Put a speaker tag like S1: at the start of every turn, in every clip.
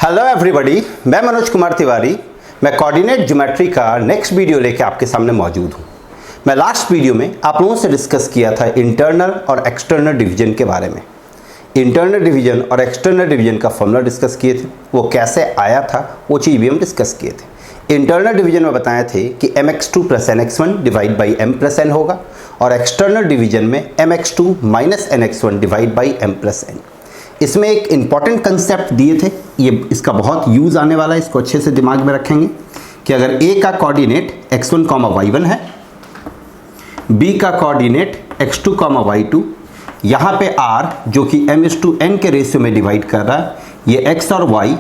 S1: Hello everybody, मैं मनोज कुमार तिवारी। मैं coordinate geometry का नेक्स्ट वीडियो लेके आपके सामने मौजूद हूँ। मैं लास्ट वीडियो में आप लोगों से डिस्कस किया था इंटरनल और एक्सटर्नल डिवीजन के बारे में। इंटरनल डिवीजन और एक्सटर्नल डिवीजन का फॉर्मूला डिस्कस किए थे, वो कैसे आया था वो चीज़ भी हम डिस्कस किए थे। इंटरनल डिवीजन में बताए थे कि mx2 + nx1 divide by m + n होगा और एक्सटर्नल डिवीजन में mx2 - nx1 divide by m + n। इसमें एक इंपॉर्टेंट कंसेप्ट दिए थे, ये इसका बहुत यूज़ आने वाला है, इसको अच्छे से दिमाग में रखेंगे कि अगर a का कोऑर्डिनेट x1, y1 है, b का कोऑर्डिनेट x2, y2, यहाँ पे r जो कि m/n के रेशियो में डिवाइड कर रहा है, ये x और y,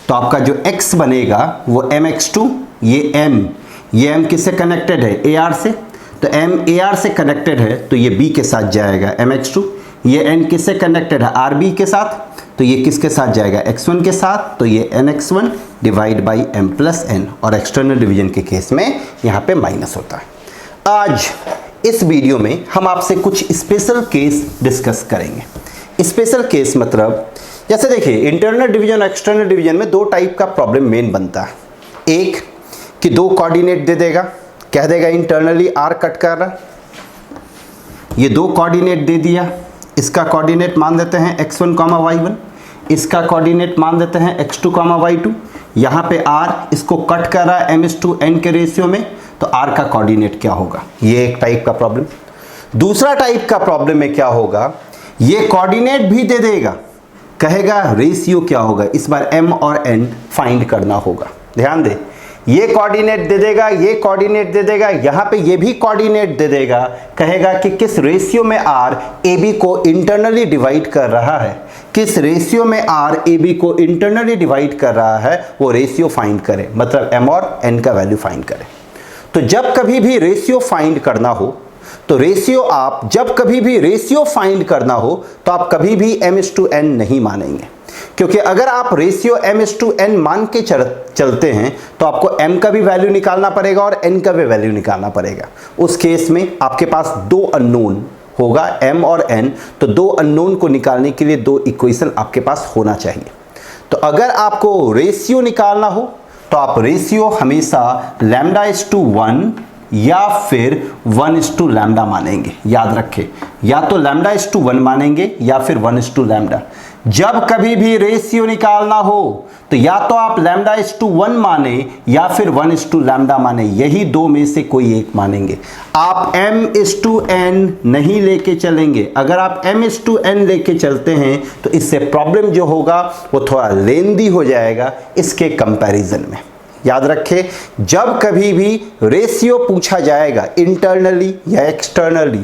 S1: तो आपका जो x बनेगा वो mx2, ये m किससे कनेक्टेड है, ar से, तो m ar से कनेक्टेड है तो ये b के साथ जाएगा mx2, ये n किससे कनेक्टेड है, rb के साथ, तो ये किसके साथ जाएगा, x1 के साथ, तो ये nx1 divide by m + n। और एक्सटर्नल डिवीजन के केस में यहाँ पे माइनस होता है। आज इस वीडियो में हम आपसे कुछ स्पेशल केस डिस्कस करेंगे। स्पेशल केस मतलब जैसे देखिए, इंटरनल डिवीजन और एक्सटर्नल डिवीजन में दो टाइप का प्रॉब्लम मेन बनता है। एक कि दो कोऑर्डिनेट दे देगा, कह देगा इंटरनली r कट कर रहा, ये दो कोऑर्डिनेट दे दिया, इसका कोऑर्डिनेट मान देते हैं x1, y1, इसका कोऑर्डिनेट मान देते हैं x2, y2, यहाँ पे r इसको कट कर रहा है m/n के रेशियो में, तो r का कोऑर्डिनेट क्या होगा, ये एक टाइप का प्रॉब्लम। दूसरा टाइप का प्रॉब्लम में क्या होगा, ये कोऑर्डिनेट भी दे देगा, कहेगा रेशियो क्या होगा, इस बार m और n फाइंड करना होगा। ध्यान दे, ये कोऑर्डिनेट दे देगा, ये कोऑर्डिनेट दे देगा, यहाँ पे ये भी कोऑर्डिनेट दे देगा, कहेगा कि किस रेशियो में r ab को इंटरनली डिवाइड कर रहा है, किस रेशियो में r ab को इंटरनली डिवाइड कर रहा है, वो रेशियो फाइंड करे, मतलब m और n का वैल्यू फाइंड करे। तो जब कभी भी रेशियो फाइंड करना हो तो जब कभी भी रेशियो फाइंड करना हो तो आप कभी भी m/n नहीं मानेंगे, क्योंकि अगर आप रेशियो m/n मान के चलते हैं तो आपको m का भी वैल्यू निकालना पड़ेगा और n का भी वैल्यू निकालना पड़ेगा। उस केस में आपके पास दो अननोन होगा, m और n, तो दो अननोन को निकालने के लिए दो इक्वेशन आपके पास होना चाहिए। तो अगर आपको रेशियो निकालना हो तो आप रेशियो हमेशा λ/1 या फिर 1:λ मानेंगे। याद रखें, या तो λ/1 मानेंगे या फिर 1:λ। जब कभी भी रेशियो निकालना हो तो या तो आप λ/1 माने या फिर 1:λ माने, यही दो में से कोई एक मानेंगे। आप m/n नहीं लेके चलेंगे। अगर आप m/n लेके चलते हैं तो इससे प्रॉब्लम जो होगा वो थोड़ा लेंदी हो जाएगा इसके कंपैरिजन में। याद रखें, जब कभी भी रेशियो पूछा जाएगा इंटरनली या एक्सटर्नली,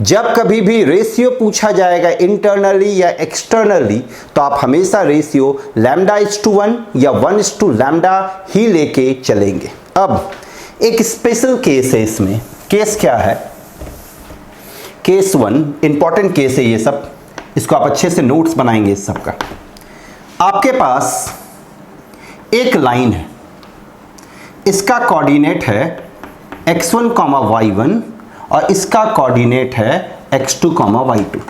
S1: जब कभी भी रेशियो पूछा जाएगा इंटरनली या एक्सटर्नली, तो आप हमेशा रेशियो λ/1 या 1:λ ही लेके चलेंगे। अब एक स्पेशल केस है, इसमें केस क्या है, केस 1 इंपॉर्टेंट केस है, ये सब इसको आप अच्छे से नोट्स बनाएंगे इस सब का। आपके पास एक लाइन है, इसका कोऑर्डिनेट है x1, y1 और इसका कोऑर्डिनेट है x2, y2।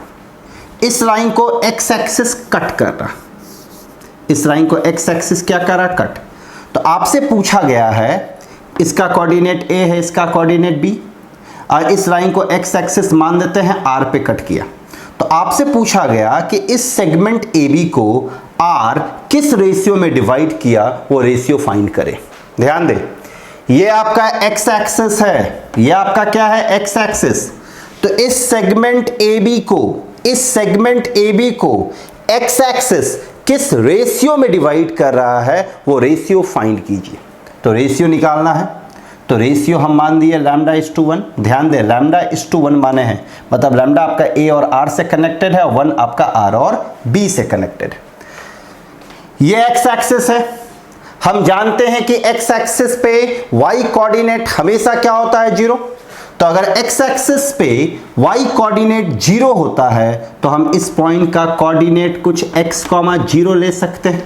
S1: इस लाइन को x एक्सिस कट कर रहा, इस लाइन को x एक्सिस क्या कर रहा, कट। तो आपसे पूछा गया है, इसका कोऑर्डिनेट a है, इसका कोऑर्डिनेट b, और इस लाइन को x एक्सिस मान देते हैं, r पे कट किया। तो आपसे पूछा गया कि इस सेगमेंट AB को r किस रेशियो में डिवाइड किया, वो रेशियो फाइंड करें। ध्यान दे, ये आपका x एक्सिस है, ये आपका क्या है, x एक्सिस। तो इस सेगमेंट AB को x एक्सिस किस रेशियो में डिवाइड कर रहा है, वो रेशियो फाइंड कीजिए। तो रेशियो निकालना है, तो रेशियो हम मान दिए λ/1। ध्यान दे, λ/1 माने हैं, मतलब लैम्डा आपका a और r से कनेक्टेड है, 1 आपका r और b से कनेक्टेड है। ये x एक्सिस है, हम जानते हैं कि x एक्सिस पे y कोऑर्डिनेट हमेशा क्या होता है, 0। तो अगर x एक्सिस पे y कोऑर्डिनेट 0 होता है तो हम इस पॉइंट का कोऑर्डिनेट कुछ x, 0 ले सकते हैं।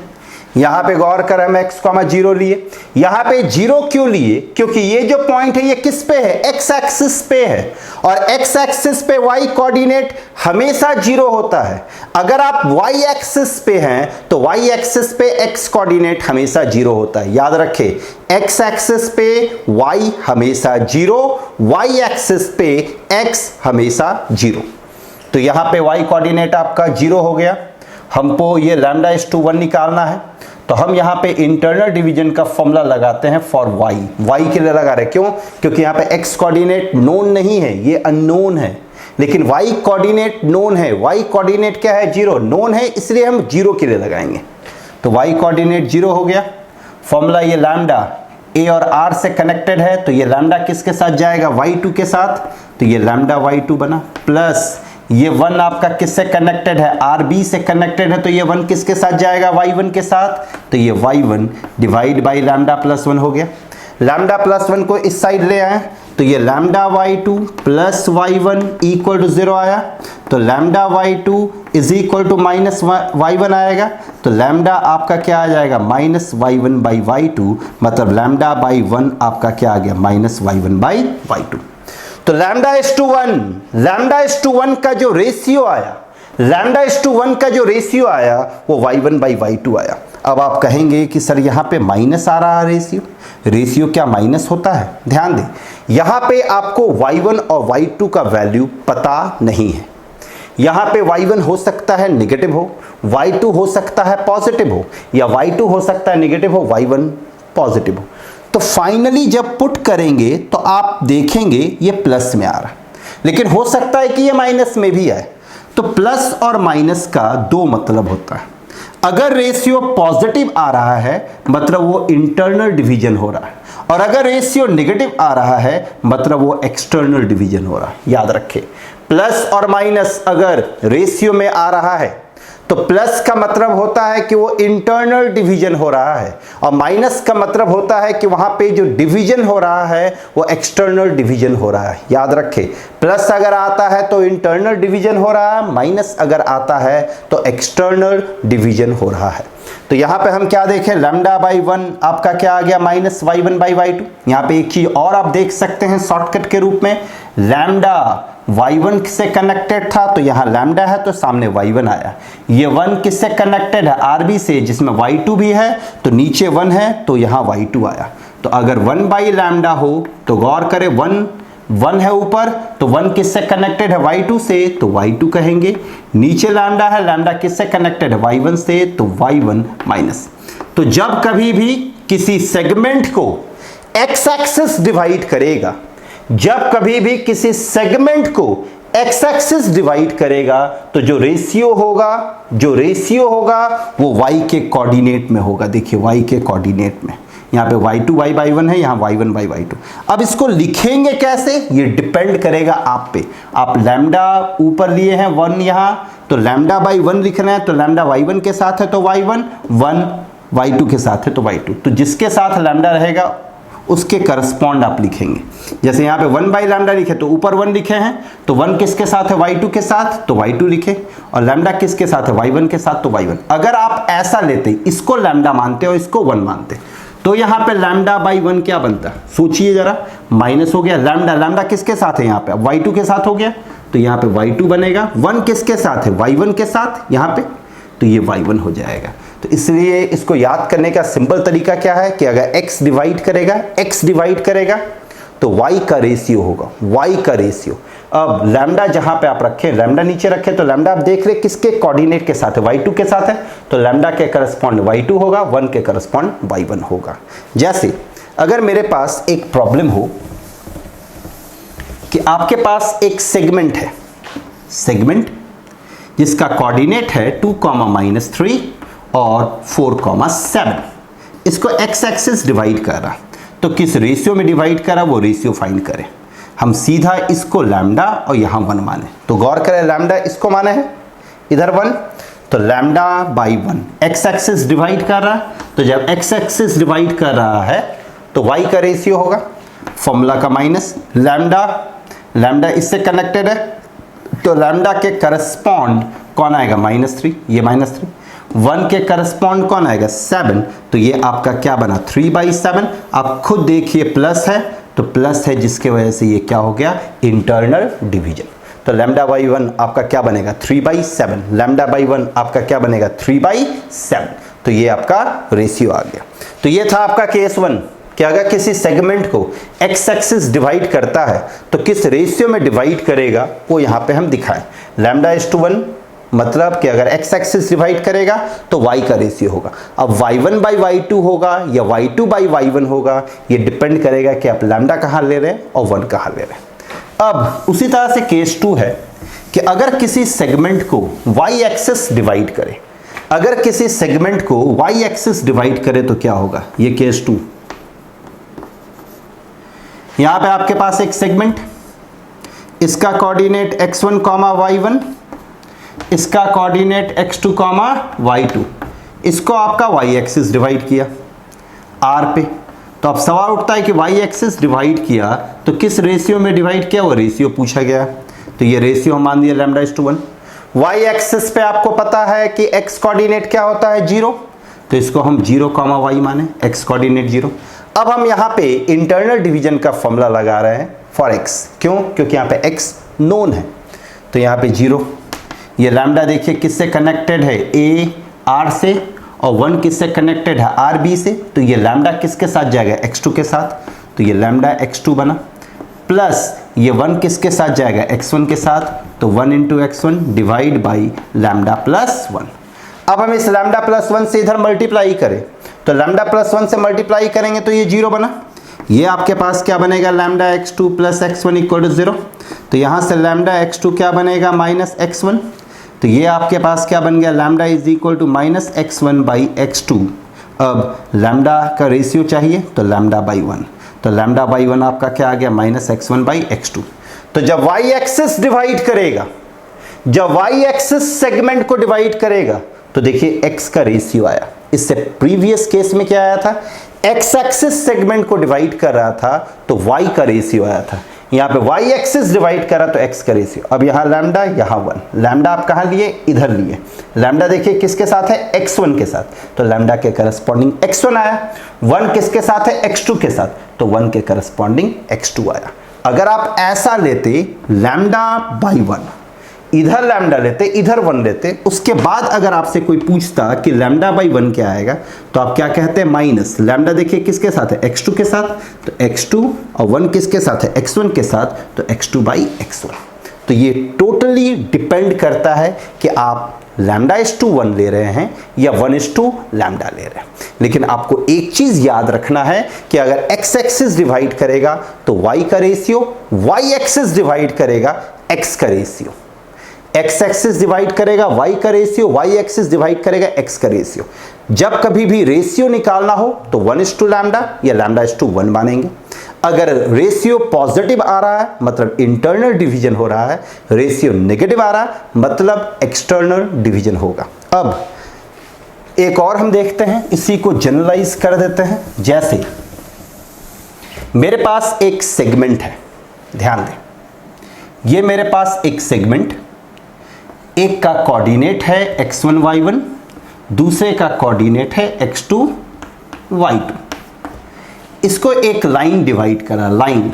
S1: यहां पे गौर कर हम x, 0 लिए। यहां पे 0 क्यों लिए? क्योंकि ये जो पॉइंट है ये किस पे है? x एक्सिस पे है, और x एक्सिस पे y कोऑर्डिनेट हमेशा 0 होता है। अगर आप y एक्सिस पे हैं तो y एक्सिस पे x कोऑर्डिनेट हमेशा 0 होता है। याद रखें, x एक्सिस पे y हमेशा 0, y एक्सिस पे x हमेशा 0। तो यहां पे y कोऑर्डिनेट आपका 0 हो गया। हमको ये λ/1 निकालना है, तो हम यहाँ पे इंटरनल डिवीजन का फॉर्मूला लगाते हैं फॉर y के लिए लगा रहे हैं। क्यों? क्योंकि यहाँ पे x कोऑर्डिनेट नोन नहीं है, ये अननोन है, लेकिन y कोऑर्डिनेट नोन है। y कोऑर्डिनेट क्या है? 0। नोन है, इसलिए हम 0 के लिए लगाएंगे। तो y कोऑर्डिनेट 0 हो गया। फॉर्मूला ये लैम्डा a और r से कनेक्टेड है, तो ये लैम्डा किसके साथ जाएगा? y2 के साथ, तो ये लैम्डा y2 बना, प्लस ये 1 आपका किससे कनेक्टेड है? RB से कनेक्टेड है, तो ये 1 किसके साथ जाएगा? y1 के साथ, तो ये y1 divide by lambda plus 1 हो गया। लैम्डा प्लस 1 को इस साइड ले आए, तो ये lambda y2 plus y1 equal to 0 आया, तो lambda y2 is equal to minus y1 आएगा, तो लैम्डा आपका क्या आ जाएगा? माइनस y1 बाई y2, मतलब लैम्डा बाई 1 आपका क्या आ गया? Minus y1 by y2। तो λ/1 का जो रेशियो आया, λ/1 का जो रेशियो आया वो y1 बाई y2 आया। अब आप कहेंगे कि सर यहाँ पे माइनस आ रहा है रेशियो क्या माइनस होता है? ध्यान दें, यहाँ पे आपको y1 और y2 का वैल्यू पता नहीं है। यहाँ पे y1 हो सकता है नेगेटिव हो, y2 हो सकता है पॉजिटिव हो, या y2 हो सकता है नेगेटिव हो, y1 पॉजिटिव हो। तो फाइनली जब पुट करेंगे तो आप देखेंगे ये प्लस में आ रहा है, लेकिन हो सकता है कि ये माइनस में भी आए। तो प्लस और माइनस का दो मतलब होता है। अगर रेशियो पॉजिटिव आ रहा है मतलब वो इंटरनल डिवीजन हो रहा है, और अगर रेशियो नेगेटिव आ रहा है मतलब वो एक्सटर्नल डिवीजन हो रहा है। याद रखें, प्लस और माइनस अगर रेशियो में आ रहा है तो प्लस का मतलब होता है कि वो इंटरनल डिवीजन हो रहा है, और माइनस का मतलब होता है कि वहां पे जो डिवीजन हो रहा है वो एक्सटर्नल डिवीजन हो रहा है। याद रखें, प्लस अगर आता है तो इंटरनल डिवीजन हो रहा है, माइनस अगर आता है तो एक्सटर्नल डिवीजन हो रहा है। तो यहाँ पे हम क्या देखें, λ/1 आपका क्या आ गया? Minus y1 by y2। यहाँ पे एक चीज और आप देख सकते हैं शॉर्टकट के रूप में, लैम्डा y1 से कनेक्टेड था तो यहाँ लैम्डा है तो सामने y1 आया। ये 1 किससे कनेक्टेड है? RB से, जिसमें y2 भी है, तो नीचे 1 है तो यहाँ y2 आया। तो अगर 1 बाई लैम्डा हो तो गौर करें 1 है ऊपर, तो 1 किससे कनेक्टेड है? y2 से, तो y2 कहेंगे। नीचे लैम्डा है, लैम्डा किससे कनेक्टेड है? y1 से, तो y1 माइनस। तो जब कभी भी किसी सेगमेंट को x एक्सिस डिवाइड करेगा, जब कभी भी किसी सेगमेंट को x एक्सिस डिवाइड करेगा तो जो रेशियो होगा वो y के कोऑर्डिनेट में होगा। देखिए y के कोऑर्डिनेट में, यहाँ पे y2 बाई 1 है, यहाँ y1 बाई y2। अब इसको लिखेंगे कैसे, ये डिपेंड करेगा आप पे। आप लैम्डा ऊपर लिए हैं 1 यहाँ, तो लैम्डा बाई 1 लिखना है, तो लैम्डा y1 के साथ है तो y1, 1 y2 के साथ है तो y2। तो जिसके साथ लैम्डा रहेगा उसके करस्पॉन्ड आप लिखेंगे। जैसे यहाँ पे 1 बाई लैम्डा लिखे तो ऊपर 1 लिखे हैं, तो 1 किसके साथ है? y2 के साथ, तो y2 लिखे, और लैम्डा किसके साथ है? y1 के साथ, तो y1। अगर आप ऐसा लेते, इसको लैम्डा मानते और इसको 1 मानते, तो यहाँ पे लैम्डा बाई 1 क्या बनता? सोचिए जरा, माइनस हो गया। लैम्डा किसके साथ है? यहाँ पे y2 के साथ हो गया, तो यहाँ पे y2 बनेगा। 1 किसके साथ है? y1 के साथ, यहाँ पे, तो ये y1 हो जाएगा। तो इसलिए इसको याद करने का सिंपल तरीका क्या है कि अगर x डिवाइड करेगा तो y का रेशियो होगा, y का रेशियो। अब लैम्डा जहां पे आप रखें, लैम्डा नीचे रखें, तो लैम्डा आप देख रहे किसके कोऑर्डिनेट के साथ है? y2 के साथ है, तो लैम्डा के करस्पॉन्ड y2 होगा, 1 के करस्पॉन्ड y1 होगा। जैसे अगर मेरे पास एक प्रॉब्लम हो कि आपके पास एक सेगमेंट है, जिसका कोऑर्डिनेट है 2, -3 और 4, 7। इसको x एक्सिस डिवाइड कर रहा, तो किस रेशियो में डिवाइड करा वो रेशियो फाइंड करें। हम सीधा इसको लैम्डा और यहाँ 1 माने, तो गौर करें लैम्डा इसको माने है इधर 1, तो lambda by 1 x axis divide कर रहा है। तो जब x एक्सिस डिवाइड कर रहा है तो y का रेशियो होगा, फॉर्मूला का माइनस लैम्डा इससे कनेक्टेड है, तो लैम्डा के करस्पॉन्ड कौन आएगा? -3, ये -3। 1 के करस्पॉन्ड कौन आएगा 7, तो ये आपका क्या बना 3/7। आप खुद देखिए प्लस है तो प्लस है, जिसके वजह से ये क्या हो गया इंटरनल डिवीजन। तो लैम्डा बाई 1 आपका क्या बनेगा 3/7, लैम्डा बाई 1 आपका क्या बनेगा 3/7। तो ये आपका रेशियो आ गया। तो ये था आपका केस 1 कि अगर किसी सेगमेंट को एक्स एक्सिस डिवाइड करता है तो किस रेशियो में डिवाइड करेगा वो यहाँ पे हम दिखाएं। λ/1 मतलब कि अगर एक्स एक्सिस डिवाइड करेगा तो y का रेशियो होगा। अब y1/y2 होगा या y2/y1 होगा, ये डिपेंड करेगा कि आप लैम्डा कहाँ ले रहे हैं और 1 कहाँ ले रहे हैं। अब उसी तरह से केस 2 है कि अगर किसी सेगमेंट को y एक्सिस डिवाइड करे, अगर किसी सेगमेंट को y एक्सिस डिवाइड करे तो क्या होगा, ये केस 2। यहां पे आपके पास एक सेगमेंट, इसका कोऑर्डिनेट x1, y1, इसका कोऑर्डिनेट x2, y2, इसको आपका y एक्सिस डिवाइड किया r पे। तो अब सवाल उठता है कि y एक्सिस डिवाइड किया तो किस रेशियो में डिवाइड किया, वो रेशियो पूछा गया। तो ये रेशियो मान दिया λ/1। y एक्सिस पे आपको पता है कि x कोऑर्डिनेट क्या होता है 0, तो इसको हम 0, y माने, x कोऑर्डिनेट 0। अब हम यहाँ पे इंटरनल डिवीजन का फॉर्मूला लगा रहे हैं फॉर x, क्यों, क्योंकि यहाँ पे x नोन है। तो यहाँ पे 0, ये लैम्डा देखिए किससे कनेक्टेड है a r से, और 1 किससे कनेक्टेड है r b से। तो ये लैम्डा किसके साथ जाएगा x2 के साथ, तो ये लैम्डा x2 बना, प्लस ये 1 किसके साथ जाएगा x1 के साथ, तो 1 इंटू x1 डिवाइड बाई λ+1। अब हम इस λ+1 से इधर मल्टीप्लाई करें तो λ+1 से मल्टीप्लाई करेंगे तो ये 0 बना। ये आपके पास क्या बनेगा λx2 + x1 = 0। तो यहाँ से λx2 क्या बनेगा -x1। तो ये आपके पास क्या बन गया λ = -x1/x2। अब लैम्डा का रेशियो चाहिए तो λ/1, तो λ/1 आपका क्या आ गया -x1/x2। तो जब y एक्सिस डिवाइड करेगा, जब y एक्सिस सेगमेंट को डिवाइड करेगा तो देखिए x का रेशियो आया। इससे प्रीवियस केस में क्या आया था, x एक्सिस सेगमेंट को डिवाइड कर रहा था तो y का रेशियो आया था। यहाँ पे y एक्सिस डिवाइड करा तो x का रेशियो। अब यहाँ लैम्डा, यहाँ 1, लैम्डा आप कहाँ लिए, इधर लिए। लैम्डा देखिए किसके साथ है, x1 के साथ, तो लैम्डा के करस्पॉन्डिंग x1 आया। 1 किसके साथ है, x2 के साथ, तो 1 के करस्पॉन्डिंग x2 आया। अगर आप ऐसा लेते λ/1, इधर लैम्डा लेते, इधर 1 लेते, उसके बाद अगर आपसे कोई पूछता कि λ/1 क्या आएगा तो आप क्या कहते हैं माइनस। लैम्डा देखिए किसके साथ है, x2 के साथ, तो x2, और 1 किसके साथ है, x1 के साथ, तो x2/x1। तो ये टोटली डिपेंड करता है कि आप λ/1 ले रहे हैं या 1:λ ले रहे हैं। लेकिन आपको एक चीज याद रखना है कि अगर x एक्सिस डिवाइड करेगा तो y का रेशियो, y एक्सिस डिवाइड करेगा x का रेशियो, x एक्सिस डिवाइड करेगा y का रेशियो, y एक्सिस डिवाइड करेगा x का रेशियो। जब कभी भी रेशियो निकालना हो तो 1:λ या λ/1 मानेंगे। अगर रेशियो पॉजिटिव आ रहा है मतलब इंटरनल डिवीजन हो रहा है, रेशियो नेगेटिव आ रहा है मतलब एक्सटर्नल डिवीजन होगा। अब एक और हम देखते हैं, इसी को जनरलाइज कर देते हैं। जैसे मेरे पास एक सेगमेंट है, ध्यान दें, ये मेरे पास एक सेगमेंट, एक का कोऑर्डिनेट है x1 y1, दूसरे का कोऑर्डिनेट है x2 y2। इसको एक लाइन डिवाइड करा, लाइन,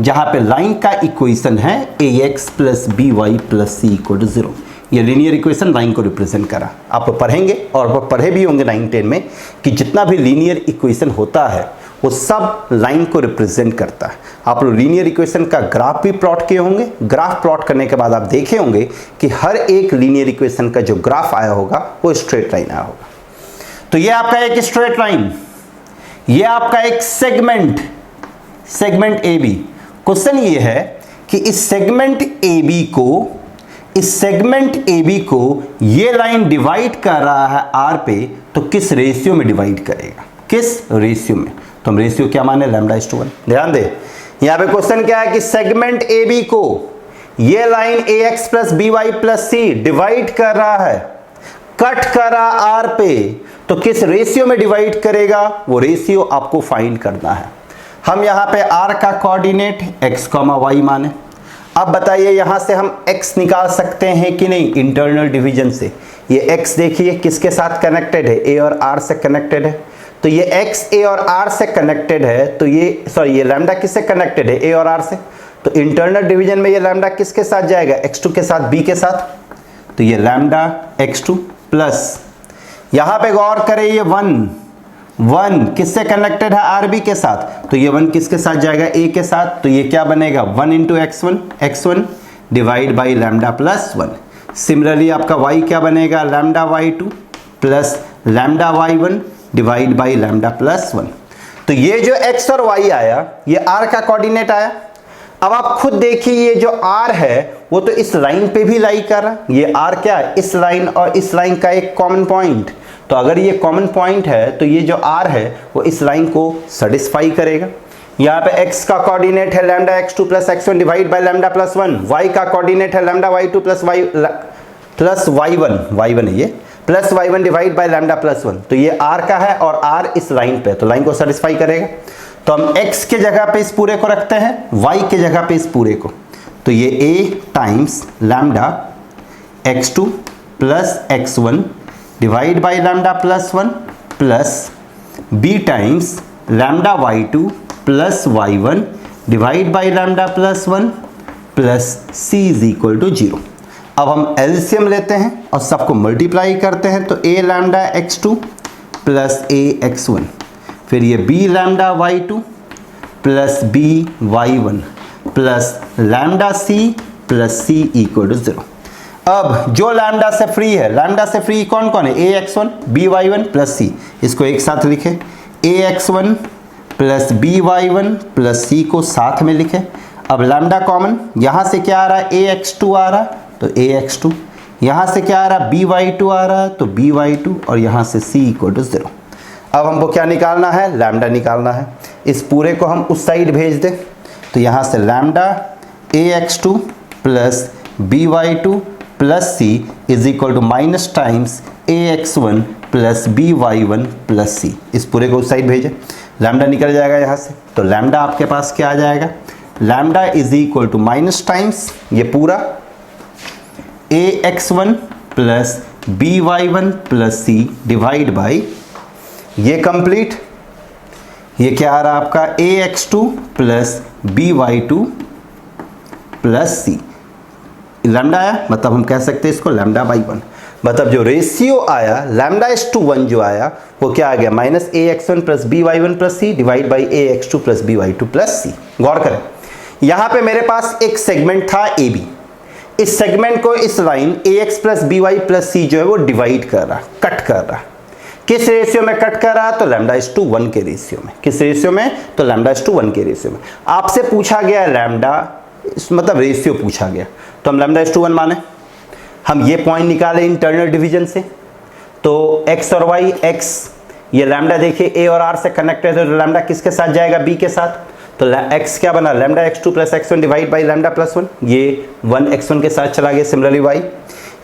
S1: जहां पे लाइन का इक्वेशन है ax + by + c = 0। ये लीनियर इक्वेशन लाइन को रिप्रेजेंट करा। आप पढ़ेंगे और पढ़े भी होंगे 9-10 में कि जितना भी लीनियर इक्वेशन होता है वो सब लाइन को रिप्रेजेंट करता है। आप लोग लीनियर इक्वेशन का ग्राफ भी प्लॉट किए होंगे। ग्राफ प्लॉट करने के बाद आप देखे होंगे कि हर एक लीनियर इक्वेशन का जो ग्राफ आया होगा वो स्ट्रेट लाइन आया होगा। तो ये आपका एक स्ट्रेट लाइन, ये आपका एक segment, segment A B. Question ये है कि इस सेगमेंट ए बी को, इस सेगमेंट ए बी को ये लाइन डिवाइड कर रहा है आर पे, तो किस रेशियो में डिवाइड करेगा, किस रेशियो में। तो हम रेशियो क्या माने, λ/1। ध्यान दे, यहां पे क्वेश्चन क्या है कि सेगमेंट ए बी को ये line ax + by + c divide कर रहा है, कट कर रहा आर पे, तो किस रेशियो में डिवाइड करेगा, वो रेशियो आपको फाइंड करना है। हम यहां पे r का कोऑर्डिनेट x, y माने। अब बताइए यहां से हम x निकाल सकते हैं कि नहीं इंटरनल डिवीजन से। ये x देखिए किसके साथ कनेक्टेड है, a और r से कनेक्टेड है। तो ये x a और r से कनेक्टेड है, तो ये लैम्डा किससे कनेक्टेड है, a और r से। तो इंटरनल डिवीजन में ये लैम्डा किसके साथ जाएगा, x2 के साथ, b के साथ। तो ये लैम्डा x2 प्लस यहां पे गौर करें, ये 1 किससे कनेक्टेड है, rb के साथ। तो ये 1 किसके साथ जाएगा, a के साथ। तो ये क्या बनेगा, 1 into x1 divide by lambda plus 1। Similarly आपका y क्या बनेगा, lambda y2 plus lambda y1 divide by lambda plus 1। तो ये जो x और y आया, ये r का कोऑर्डिनेट आया। अब आप खुद देखिए, ये जो r है वो तो इस लाइन पे भी लाई कर रहा है। ये r क्या है, इस लाइन और इस लाइन का एक कॉमन पॉइंट। तो अगर ये कॉमन पॉइंट है तो ये जो r है वो इस लाइन को सेटिस्फाई करेगा। यहाँ पे x का कोऑर्डिनेट है lambda x2 plus x1 divide by lambda plus 1। y का कोऑर्डिनेट है लैम्डा y2 प्लस y1 है ये, plus y1 divide by lambda plus 1। तो ये r का है और r इस लाइन पे, तो लाइन को सेटिस्फाई करेगा। तो हम x के जगह पे इस पूरे को रखते हैं, y के जगह पे इस पूरे को। तो ये a times lambda x2 plus x1 divide by lambda plus 1 plus b times lambda y2 plus y1 divide by lambda plus 1 plus c is equal to 0। अब हम एलसीएम लेते हैं और सबको मल्टीप्लाई करते हैं। तो a lambda x2 plus a x1, फिर ये b lambda y2 plus b y1 plus lambda c plus c equal to 0। अब जो लैम्डा से फ्री है, लैम्डा से फ्री कौन कौन है, a x1 b y1 plus c। इसको एक साथ लिखे, a x1 plus b y1 plus c को साथ में लिखे। अब लैम्डा कॉमन, यहाँ से क्या आ रहा है, a x2 आ रहा है तो a x2, यहाँ से क्या आ रहा है, b y2 आ रहा है तो b y2, और यहाँ से c इक्वल टू 0। अब हमको क्या निकालना है, लैम्डा निकालना है। इस पूरे को हम उस साइड भेज दें। तो यहाँ से lambda a x2 plus b y2 plus c is equal to minus times a x1 plus b y1 plus c। इस पूरे को उस साइड भेजें, लैम्डा निकल जाएगा यहाँ से। तो लैम्डा आपके पास क्या आ जाएगा, lambda is equal to minus times ये पूरा a x1 plus b y1 plus c divide by ये कंप्लीट, ये क्या आ रहा है आपका a x2 plus b y2 plus c। Lambda आया, मतलब हम कह सकते हैं इसको लैम्डा बाई 1। मतलब जो रेशियो आया लैम्डा इज टू 1 जो आया वो क्या आ गया, minus a x1 plus b y1 plus c divide by a x2 plus b y2 plus c। गौर करें, यहाँ पे मेरे पास एक सेगमेंट था AB। इस सेगमेंट को इस line ax plus by plus c जो है वो डिवाइड कर रहा, कट कर रहा। किस रेशियो में कट कर रहा, तो लैम्डा इज टू 1 के रेशियो में। किस रेशियो में, तो लैम्डा इज टू 1 के रेशियो में। आपसे पूछा गया लैम्डा, मतलब रेशियो पूछा गया, तो हम लैम्डा इज टू 1 माने। हम ये पॉइंट निकाले इंटरनल डिवीजन से। तो x और y, x ये लैम्डा देखिए a और r से कनेक्टेड है, तो लैम्डा किसके साथ जाएगा, b के साथ। तो x क्या बना, lambda x2 plus x1 divide by lambda plus 1। ये 1 x1 के साथ चला गया। सिमिलरली y,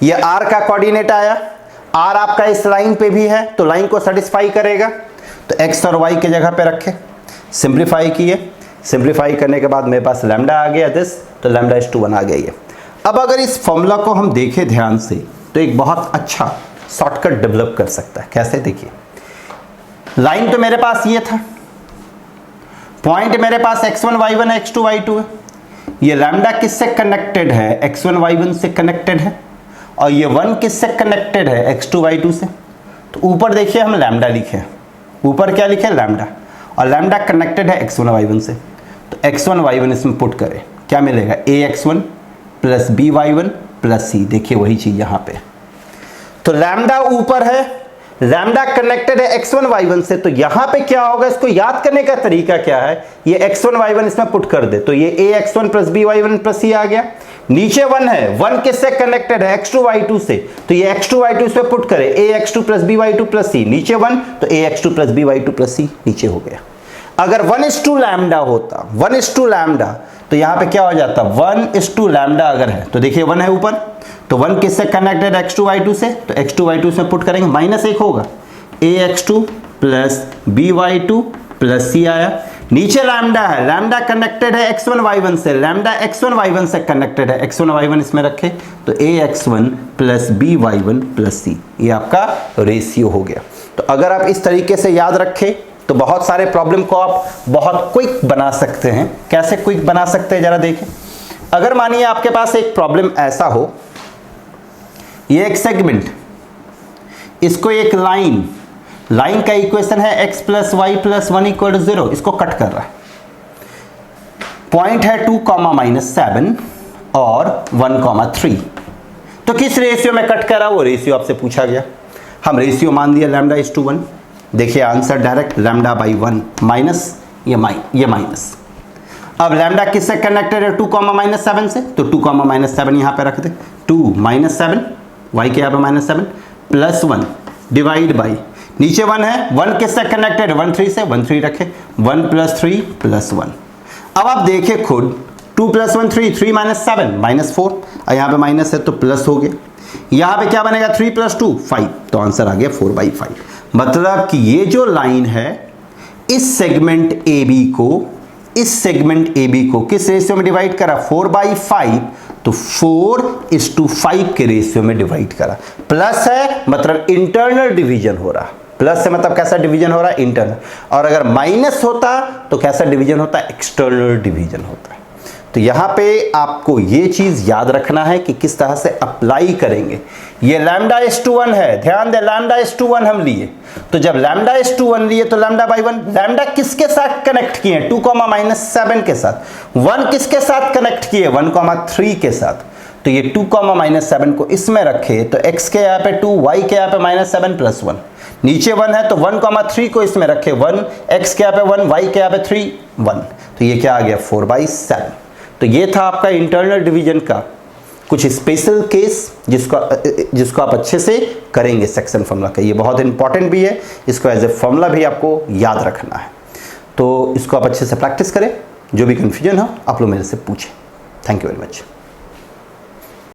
S1: ये r का कोऑर्डिनेट आया, r आपका इस लाइन पे भी है तो लाइन को सेटिस्फाई करेगा। तो x और y के जगह पे रखे, सिंप्लीफाई किए, सिंप्लीफाई करने के बाद मेरे पास लैम्डा आ गया दिस, तो लैम्डा इज टू 1 आ गया ये। अब अगर इस फॉर्मूला को हम देखें ध्यान से तो एक बहुत अच्छा शॉर्टकट डेवलप कर सकता है। कैसे, देखिए लाइन तो मेरे पास ये था, पॉइंट मेरे पास x1 y1 x2 y2 है। ये लैम्डा किससे कनेक्टेड है, x1 y1 से कनेक्टेड है, और ये 1 किससे कनेक्टेड है, x2 y2 से। तो ऊपर देखिए हम लैम्डा लिखे, ऊपर क्या लिखे, लैम्डा, और लैम्डा कनेक्टेड है x1 y1 से। तो x1 y1 इसमें पुट करें, क्या मिलेगा, ax1 plus b y1 plus c। देखिए वही चीज यहाँ पे, तो लैम्डा ऊपर है, लैम्डा कनेक्टेड है x1 y1 से। तो यहाँ पे क्या होगा, इसको याद करने का तरीका क्या है, ये x1 y1 इसमें पुट कर दे। तो ये ax1 plus b y1 plus c आ गया। नीचे 1 है, 1 किससे कनेक्टेड है, x2 y2 से। तो ये x2 y2 इसमें पुट करे, ax2 plus b y2 plus c। नीचे 1 तो ax2 plus b y2 plus c नीचे हो गया। अगर 1:2 लैम्डा होता, 1:2 लैम्डा, तो यहाँ पे क्या हो जाता, 1:2 लैम्डा अगर है तो देखिए 1 है ऊपर, तो 1 किससे कनेक्टेड, x2 y2 से। तो x2 y2 से पुट करेंगे, -1 होगा, ax2 plus b y2 plus c आया। नीचे लैम्डा है, लैम्डा कनेक्टेड है x1 y1 से, लैम्डा x1 y1 से कनेक्टेड है, x1 y1 इसमें रखे तो ax1 plus by1 plus c, ये आपका रेशियो हो गया। तो अगर आप इस तरीके से याद रखें तो बहुत सारे प्रॉब्लम को आप बहुत क्विक बना सकते हैं। कैसे क्विक बना सकते हैं जरा देखें। अगर मानिए आपके पास एक प्रॉब्लम ऐसा हो, ये एक सेगमेंट, इसको एक लाइन का इक्वेशन है x plus y plus 1 equal to 0, इसको कट कर रहा है। पॉइंट है 2, -7 और 1, 3। तो किस रेशियो में कट कर रहा है वो रेशियो आपसे पूछा गया। हम रेशियो मान दिया λ:1। देखिए आंसर डायरेक्ट λ/1 माइनस ये माइनस। अब लैम्डा किससे कनेक्टेड है? 2, -7 से, तो 2, -7 यहां पे रख दे। 2 -7 y के यहां पे -7 प्लस 1 डिवाइड बाई नीचे 1 है, 1 किससे कनेक्टेड है? 1, 3 से, 1, 3 रखे, 1 + 3 + 1। अब आप देखें खुद 2 + 1 3, 3 - 7 -4, और यहाँ पे माइनस है तो प्लस हो गया। यहाँ पे क्या बनेगा? 3 + 2 5, तो आंसर आ गया 4/5। मतलब कि ये जो लाइन है इस सेगमेंट AB को किस रेशियो में डिवाइड करा? 4/5, तो 4:5 के रेशियो में डिवाइड करा। प्लस है मतलब इंटरनल डिवीजन हो रहा, प्लस है मतलब कैसा डिवीजन हो रहा है? इंटरनल। और अगर माइनस होता तो कैसा डिवीजन होता है? एक्सटर्नल डिवीजन होता है। तो यहां पे आपको ये चीज याद रखना है कि किस तरह से अप्लाई करेंगे। ये λ:1 है, ध्यान दे λ:1 हम लिए, तो जब λ:1 लिए तो λ/1, लैम्डा किसके साथ कनेक्ट किए? 2, -7 के साथ। 1 किसके साथ कनेक्ट किए? 1, 3 के साथ। तो ये 2, -7 को इसमें रखे तो x के यहाँ पे 2, y के यहाँ पे -7 + 1, नीचे 1 है तो 1, 3 को इसमें रखे, 1, x के यहाँ पे 1, y के यहाँ पे 3, 1, तो ये क्या आ गया? 4/7। तो ये था आपका इंटरनल डिवीजन का कुछ स्पेशल केस जिसको आप अच्छे से करेंगे सेक्शन फॉर्मूला का। ये बहुत इंपॉर्टेंट भी है, इसको एज ए फॉर्मूला भी आपको याद रखना है। तो इसको आप अच्छे से प्रैक्टिस करें। जो भी कंफ्यूजन हो आप लोग मेरे से पूछें। Thank you very much.